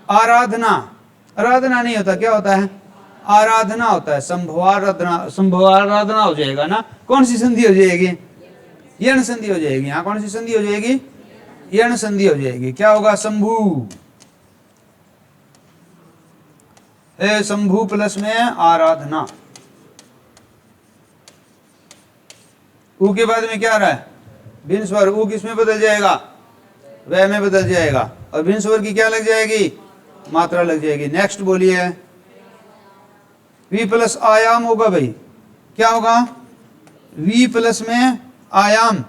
आराधना, आराधना नहीं होता, क्या होता है, आराधना होता है। संभवाराधना, संभवाराधना हो जाएगा ना। कौन सी संधि हो जाएगी, यण संधि हो जाएगी। यहाँ कौन सी संधि हो जाएगी, यण संधि हो जाएगी। क्या होगा, शंभु ए शंभु प्लस में आराधना। ऊ के बाद में क्या आ रहा है? भिन्न स्वर। ऊ किस में बदल जाएगा? वह में बदल जाएगा। और भिन्न स्वर की क्या लग जाएगी? मात्रा लग जाएगी। नेक्स्ट बोलिए। वी प्लस आयाम होगा भाई। क्या होगा? वी प्लस में आयाम,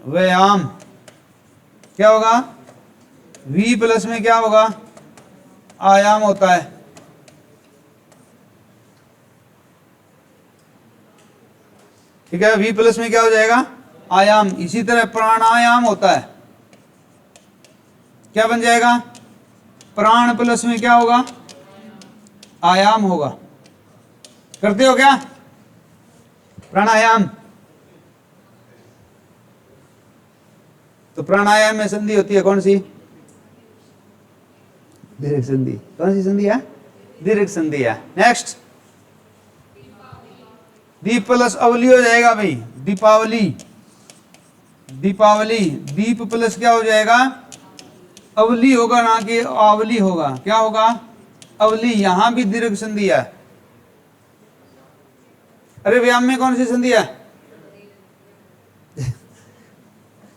व्यायाम। क्या होगा? वी प्लस में क्या होगा? आयाम होता है। ठीक है, वी प्लस में क्या हो जाएगा? आयाम। इसी तरह प्राणायाम होता है। क्या बन जाएगा? प्राण प्लस में क्या होगा? आयाम होगा। करते हो क्या प्राणायाम? तो प्राणायाम में संधि होती है कौन सी? दीर्घ संधि। कौन सी संधि है? दीर्घ संधि है। नेक्स्ट, दीप प्लस अवली हो जाएगा भाई। दीपावली, दीपावली। दीप प्लस क्या हो जाएगा? अवली होगा, ना कि आवली होगा। क्या होगा? अवली। यहां भी दीर्घ संधि है। अरे व्यायाम में कौन सी संधि है?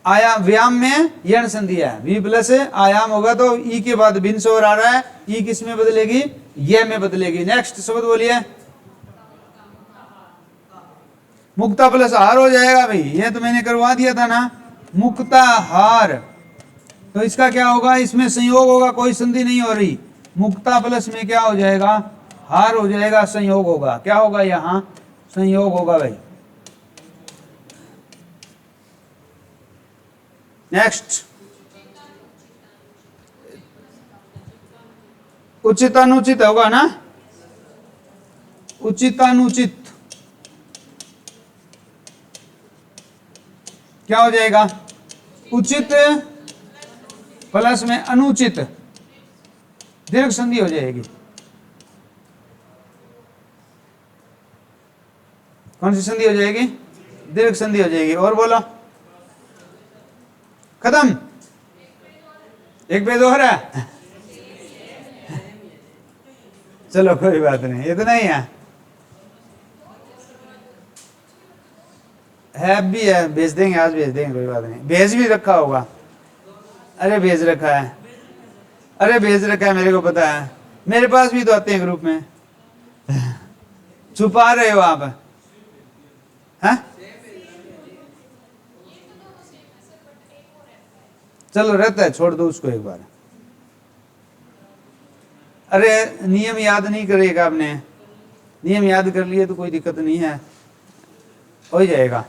आयाम। व्यायाम में यण संधि है। वी प्लस आयाम होगा तो ई के बाद भिन्न स्वर आ रहा है। ई किस में बदलेगी? ये में बदलेगी। नेक्स्ट शब्द बोलिए। मुक्ता प्लस हार हो जाएगा भाई। ये तो मैंने करवा दिया था ना, मुक्ता हार। तो इसका क्या होगा? इसमें संयोग होगा, कोई संधि नहीं हो रही। मुक्ता प्लस में क्या हो जाएगा? हार हो जाएगा, संयोग होगा। क्या होगा? यहां संयोग होगा भाई। नेक्स्ट, उचितानुचित होगा ना? उचितानुचित क्या हो जाएगा? उचित प्लस में अनुचित, दीर्घ संधि हो जाएगी। कौन सी संधि हो जाएगी? दीर्घ संधि हो जाएगी। और बोलो। खत्म। एक पे दो हो रहा है। चलो कोई बात नहीं, इतना ही है भी है। भेज देंगे, आज भेज देंगे, कोई बात नहीं। भेज भी रखा होगा। अरे भेज रखा है, अरे भेज रखा है, मेरे को पता है। मेरे पास भी तो आते हैं ग्रुप में। छुपा रहे हो आप? हैं? चलो रहता है, छोड़ दो उसको एक बार। अरे नियम याद नहीं करेगा आपने। नियम याद कर लिए तो कोई दिक्कत नहीं है, हो जाएगा।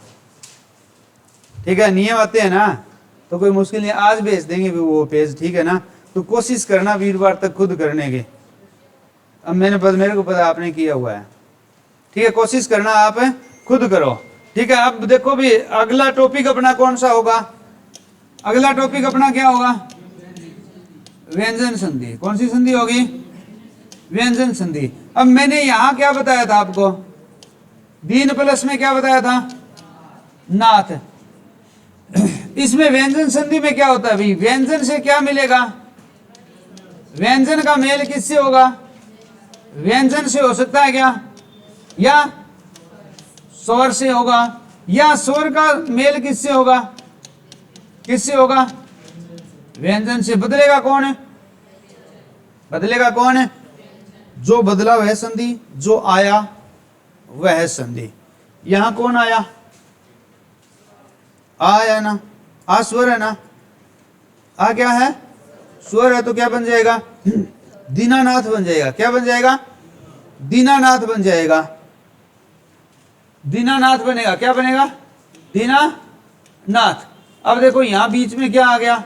ठीक है, नियम आते हैं ना तो कोई मुश्किल नहीं। आज भेज देंगे भी वो पेज, ठीक है ना? तो कोशिश करना वीरवार तक खुद करने की। अब मेरे को पता आपने किया हुआ है। ठीक है, कोशिश करना आप खुद करो। ठीक है, अब देखो भी अगला टॉपिक अपना कौन सा होगा? अगला टॉपिक अपना क्या होगा? व्यंजन संधि। कौन सी संधि होगी? व्यंजन संधि। अब मैंने यहां क्या बताया था आपको? दीन प्लस में क्या बताया था? नाथ। इसमें व्यंजन संधि में क्या होता है भाई? व्यंजन से क्या मिलेगा? व्यंजन का मेल किससे होगा? व्यंजन से हो सकता है क्या? या स्वर से होगा? या स्वर का मेल किससे होगा? किससे होगा? व्यंजन से। बदलेगा कौन है? बदलेगा कौन है? जो बदला वह संधि, जो आया वह संधि। यहां कौन आया? आया ना? आ स्वर है ना? आ क्या है? स्वर है। तो क्या बन जाएगा? दीनानाथ बन जाएगा। क्या बन जाएगा? दीनानाथ बन जाएगा। दीनानाथ बनेगा। क्या बनेगा? दीनानाथ। अब देखो यहां बीच में क्या आ गया?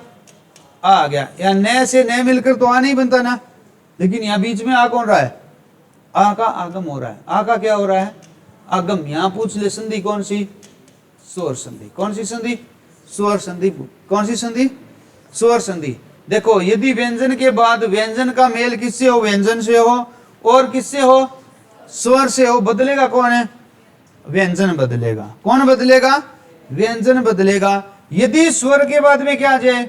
आ गया। या न से न मिलकर तो आ नहीं बनता ना, लेकिन यहां बीच में आ कौन रहा है? आ का आगम हो रहा है। आ का क्या हो रहा है? आगम। यहां पूछ ले संधि कौन सी? स्वर संधि। कौन सी संधि? स्वर संधि। कौन सी संधि? स्वर संधि। देखो, यदि व्यंजन के बाद व्यंजन का मेल किससे हो? व्यंजन से हो। और किससे हो? स्वर से हो। बदलेगा कौन है? व्यंजन बदलेगा। कौन बदलेगा? व्यंजन बदलेगा। यदि स्वर के बाद में क्या आ जाए?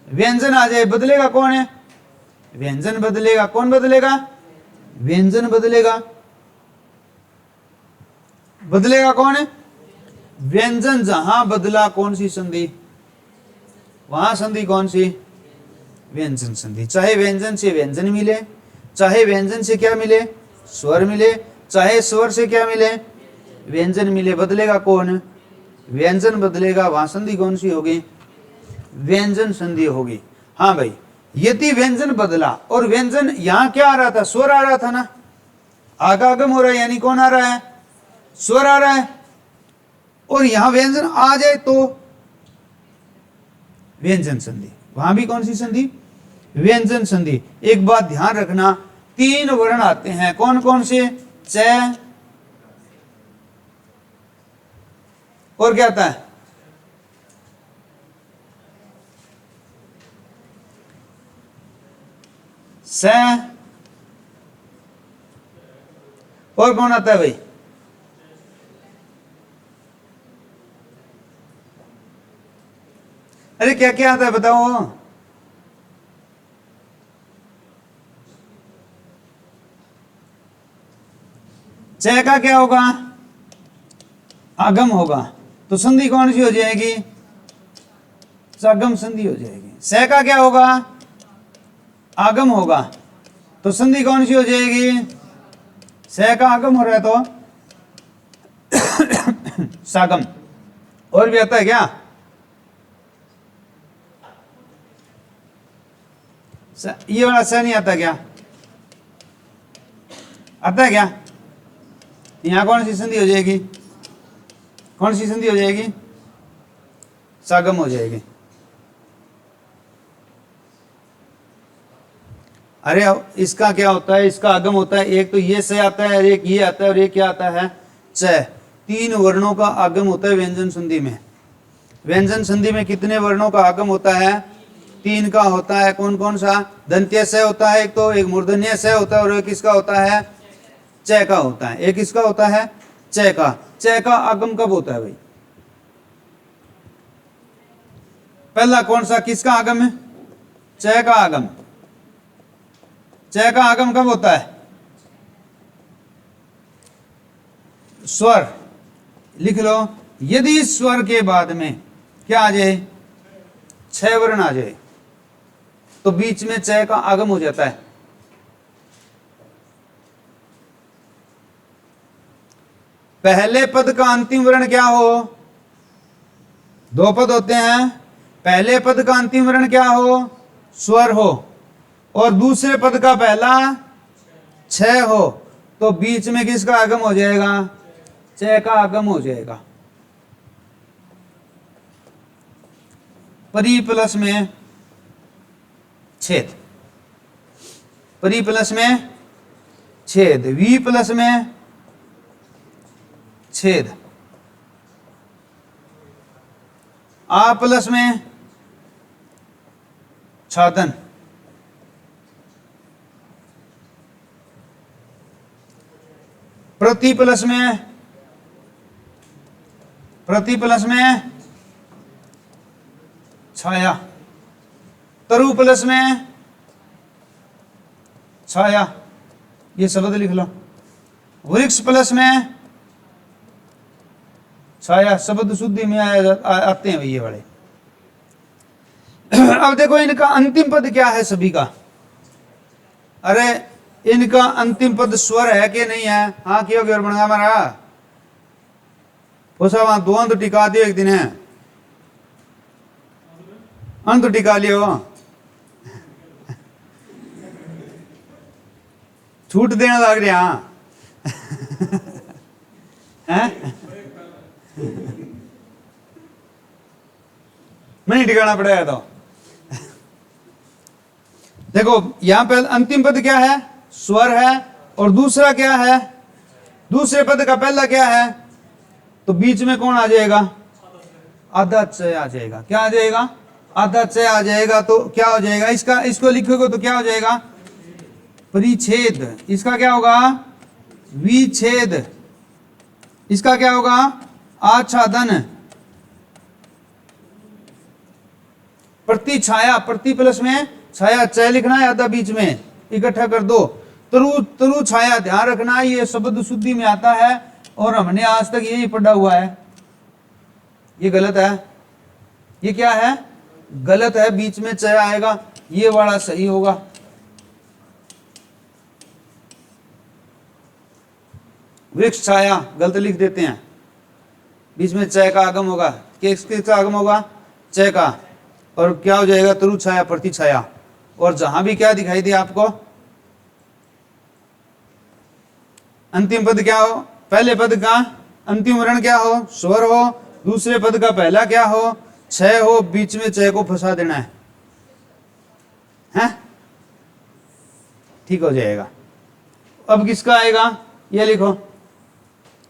व्यंजन आ जाए, बदलेगा कौन है? व्यंजन बदलेगा। कौन बदलेगा? व्यंजन बदलेगा। बदलेगा कौन है? व्यंजन। जहां बदला कौन सी संधि, वहां संधि कौन सी? व्यंजन संधि। चाहे व्यंजन से व्यंजन मिले, चाहे व्यंजन से क्या मिले? स्वर मिले, चाहे स्वर से क्या मिले? व्यंजन मिले। बदलेगा कौन? व्यंजन बदलेगा। वहां संधि कौन सी होगी? व्यंजन संधि होगी। हाँ भाई, यदि व्यंजन बदला और व्यंजन यहां क्या आ रहा था? स्वर आ रहा था ना, आगम हो रहा है, यानी कौन आ रहा है? स्वर आ रहा है। और यहां व्यंजन आ जाए तो व्यंजन संधि। वहां भी कौन सी संधि? व्यंजन संधि। एक बात ध्यान रखना, 3 वर्ण आते हैं। कौन कौन से? च, और क्या आता है? स, और कौन आता है भाई? अरे क्या क्या आता है बताओ? च का क्या होगा? आगम होगा। तो संधि कौन सी हो जाएगी? सगम संधि हो जाएगी। स का क्या होगा? आगम होगा। तो संधि कौन सी हो जाएगी? स का आगम हो रहा है तो सागम। और भी आता है क्या? ये वाला स नहीं आता क्या? आता है क्या? यहां कौन सी संधि हो जाएगी? कौन सी संधि हो जाएगी? सागम हो जाएगी। अरे इसका क्या होता है? इसका आगम होता है। एक तो ये से आता है, और एक ये आता है, और एक क्या आता है? च। 3 वर्णों का आगम होता है व्यंजन संधि में। व्यंजन संधि में कितने वर्णों का आगम होता है? 3 का होता है। कौन कौन सा? दंत्य स होता है एक, तो एक मूर्धन्य स होता है, और एक किसका होता है? च का होता है। एक किसका होता है? च का। च का आगम कब होता है भाई? पहला कौन सा? किसका आगम है? च का आगम। च का आगम कब होता है? स्वर। लिख लो, यदि स्वर के बाद में क्या आ जाए? 6 वर्ण आ जाए तो बीच में च का आगम हो जाता है। पहले पद का अंतिम वर्ण क्या हो? 2 पद होते हैं। पहले पद का अंतिम वर्ण क्या हो? स्वर हो। और दूसरे पद का पहला 6 हो, तो बीच में किसका आगम हो जाएगा? च का आगम हो जाएगा। परी प्लस में छेद, परी प्लस में छेद, वी प्लस में छेद, आ प्लस में छादन, प्रति प्लस में छाया, तरु प्लस में छाया। ये शब्द लिख लो। वृक्ष प्लस में छाया। शब्द शुद्धि में आते हैं ये वाले। अब देखो इनका अंतिम पद क्या है सभी का? अरे इनका अंतिम पद स्वर है कि नहीं है? हाँ क्यों और बना हमारा पोसा वहां 2 अंत टिका दियो एक दिन है, अंत टिका लियो, छूट देने लग रहा है। नहीं टिकाना पड़ेगा तो देखो यहां पे अंतिम पद क्या है? स्वर है। और दूसरा क्या है? दूसरे पद का पहला क्या है? तो बीच में कौन आ जाएगा? आधा च आ जाएगा। क्या आ जाएगा? आधा च आ जाएगा। तो क्या हो जाएगा इसका? इसको लिखोगे तो क्या हो जाएगा? परिच्छेद। इसका क्या होगा? विच्छेद। इसका क्या होगा? आच्छादन। प्रति छाया, प्रति प्लस में छाया च लिखना है, आधा बीच में इकट्ठा कर दो। तरु तरु छाया, ध्यान रखना ये शब्द शुद्धि में आता है और हमने आज तक यही पढ़ा हुआ है। ये गलत है, ये क्या है, गलत है, बीच में च आएगा, ये वाला सही होगा। वृक्ष छाया गलत लिख देते हैं, बीच में च का आगम होगा, किसका आगम होगा, च का, और क्या हो जाएगा, तरु छाया प्रति छाया। और जहां भी क्या दिखाई दिया आपको, अंतिम पद क्या हो, पहले पद का अंतिम वर्ण क्या हो, स्वर हो, दूसरे पद का पहला क्या हो, छ हो, बीच में च को फंसा देना है, हैं? ठीक हो जाएगा। अब किसका आएगा, ये लिखो,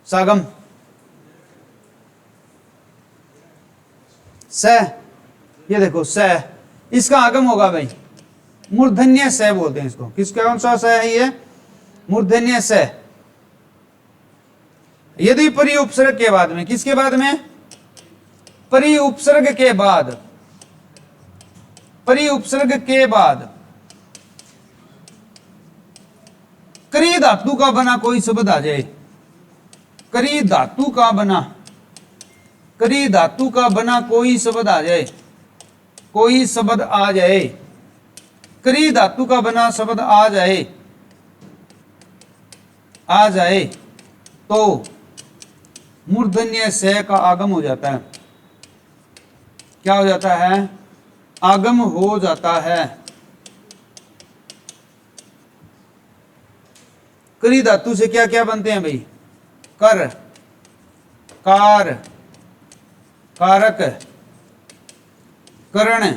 सागम, स, ये देखो स, इसका आगम होगा भाई मूर्धन्य स बोलते हैं इसको। किसका, कौन सा स है ये, मूर्धन्य स। यदि परि उपसर्ग के बाद में, किसके बाद में, परि उपसर्ग के बाद, परि उपसर्ग के बाद करी धातु का बना कोई शब्द आ जाए, करी धातु का बना, करी धातु का बना कोई शब्द आ जाए, कोई शब्द आ जाए, करी धातु का बना शब्द आ जाए, आ जाए तो मूर्धन्य स का आगम हो जाता है। क्या हो जाता है, आगम हो जाता है। करी धातु से क्या क्या बनते हैं भाई, कर, कार, कारक, करण,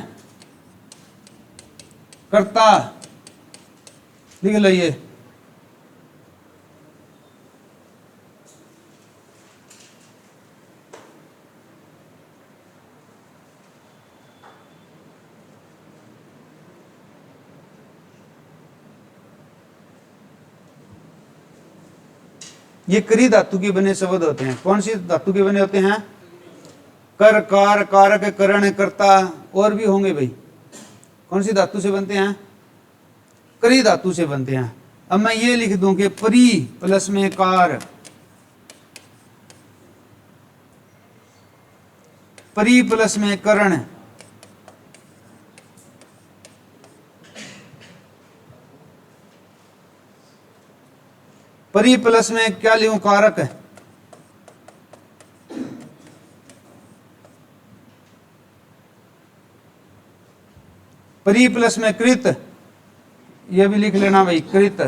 कर्ता, लिख लो ये। ये करी धातु के बने शब्द होते हैं। कौन सी धातु के बने होते हैं, कर, कार, कारक, करण, कर्ता, और भी होंगे भाई। कौन सी धातु से बनते हैं, करी धातु से बनते हैं। अब मैं ये लिख दूं कि परी प्लस में कार, परी प्लस में करण, परी प्लस में क्या लिखूं, कारक, परी प्लस में कृत, ये भी लिख लेना भाई, कृत,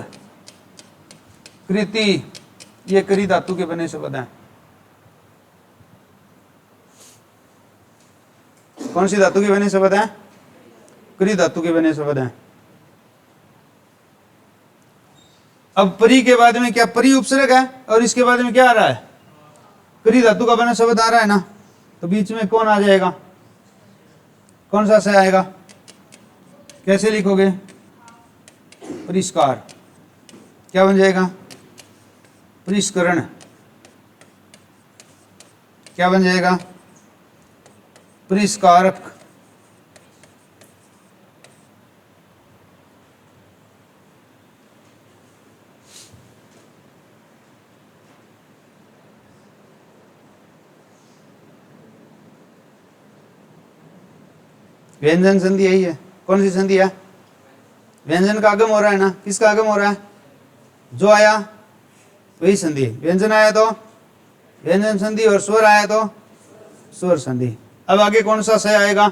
कृति, ये करी धातु के बने शब्द हैं। कौन सी धातु के बने शब्द हैं, करी धातु के बने शब्द हैं। अब परी के बाद में क्या, परी उपसर्ग है और इसके बाद में क्या आ रहा है, करी धातु का बना शब्द आ रहा है ना, तो बीच में कौन आ जाएगा, कौन सा स आएगा, कैसे लिखोगे, परिष्कार, क्या बन जाएगा, परिष्करण, क्या बन जाएगा, परिष्कारक, व्यंजन संधि यही है। कौन सी संधि है, व्यंजन का आगम हो रहा है ना, किसका आगम हो रहा है, जो आया वही संधि। व्यंजन आया तो व्यंजन संधि और स्वर आया तो स्वर संधि। अब आगे कौन सा स आएगा,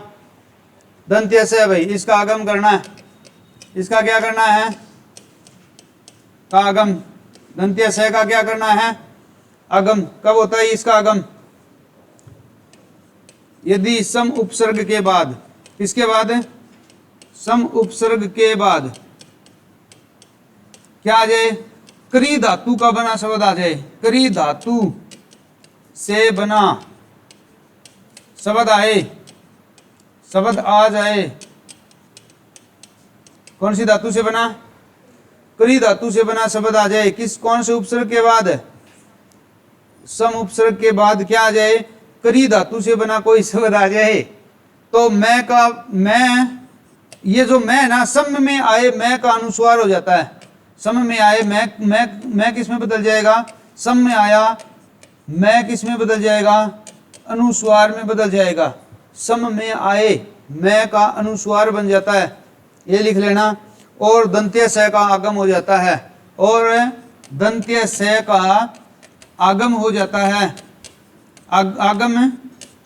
दंत्य स भाई, इसका आगम करना है, इसका क्या करना है, का आगम, दंत्य स का क्या करना है, आगम। कब होता है इसका आगम, यदि सम उपसर्ग के बाद, किसके बाद, सम उपसर्ग के बाद क्या आ जाए, करी धातु का बना शब्द आ जाए, करी धातु से बना शब्द आए, शब्द आ जाए। कौन सी धातु से बना, करी धातु से बना शब्द आ जाए, किस, कौन से उपसर्ग के बाद, सम उपसर्ग के बाद क्या आ जाए, करी धातु से बना कोई शब्द आ जाए, तो मैं का, मैं ये जो मैं ना, सम में आए मैं का अनुस्वार हो जाता है। सम में आए मैं किस में बदल जाएगा? सम में आया मैं किस में बदल जाएगा? अनुस्वार में बदल जाएगा। सम में आए मैं का अनुस्वार बन जाता है, ये लिख लेना। और दंत्य स का आगम हो जाता है, और दंत्य स का आगम हो जाता है, आगम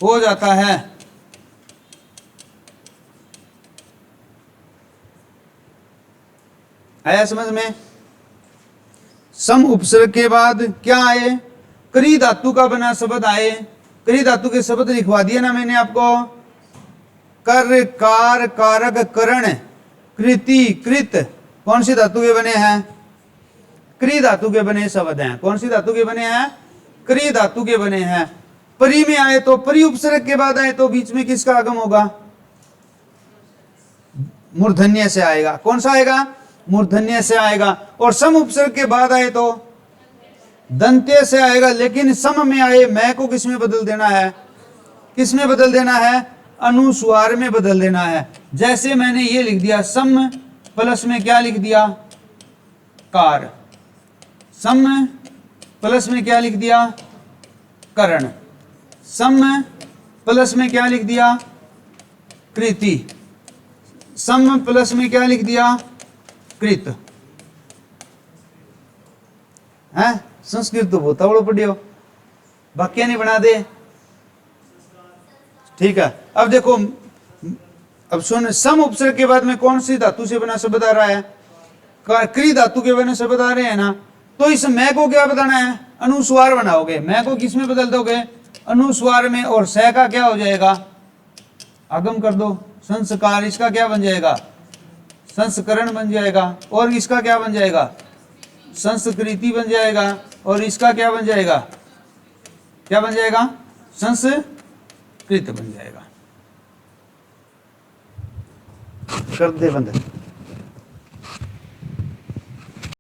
हो जाता है। आया समझ में? सम उपसर्ग के बाद क्या आए? क्री धातु का बना शब्द आए। क्री धातु के शब्द लिखवा दिए ना मैंने आपको। कर, कार, कारक, करण, कृति, कृत कौन सी धातु के बने हैं? क्री धातु के बने शब्द हैं। कौन सी धातु के बने हैं? क्री धातु के बने हैं। परी में आए तो, परी उपसर्ग के बाद आए तो बीच में किसका आगम होगा? मूर्धन्य से आएगा। कौन सा आएगा? मूर्धन्य से आएगा। और सम उपसर्ग के बाद आए तो दंत्य से आएगा। लेकिन सम में आए मैं को किस में बदल देना है? किस में बदल देना है? अनुस्वार में बदल देना है। जैसे मैंने ये लिख दिया, सम प्लस में क्या लिख दिया? कार। सम प्लस में क्या लिख दिया? करण। सम प्लस में क्या लिख दिया? कृति। सम प्लस में क्या लिख दिया? कृत। है संस्कृत तो बहुत बड़ो पढ़ियो, वाक्य नहीं बना दे। ठीक है, अब देखो, अब सुन, सम उपसर्ग के बाद में कौन सी धातु से बना शब्द आ रहा है? क्री धातु के बने शब्द आ रहे हैं ना। तो इस मैं को क्या बताना है? अनुस्वार बनाओगे। मैं को किस में बदल दोगे? अनुस्वार में। और स का क्या हो जाएगा? आगम कर दो। संस्कार, इसका क्या बन जाएगा? संस्करण बन जाएगा। और इसका क्या बन जाएगा? संस्कृति बन जाएगा। और इसका क्या बन जाएगा? क्या बन जाएगा? संस्कृत बन जाएगा। कर दे बंद।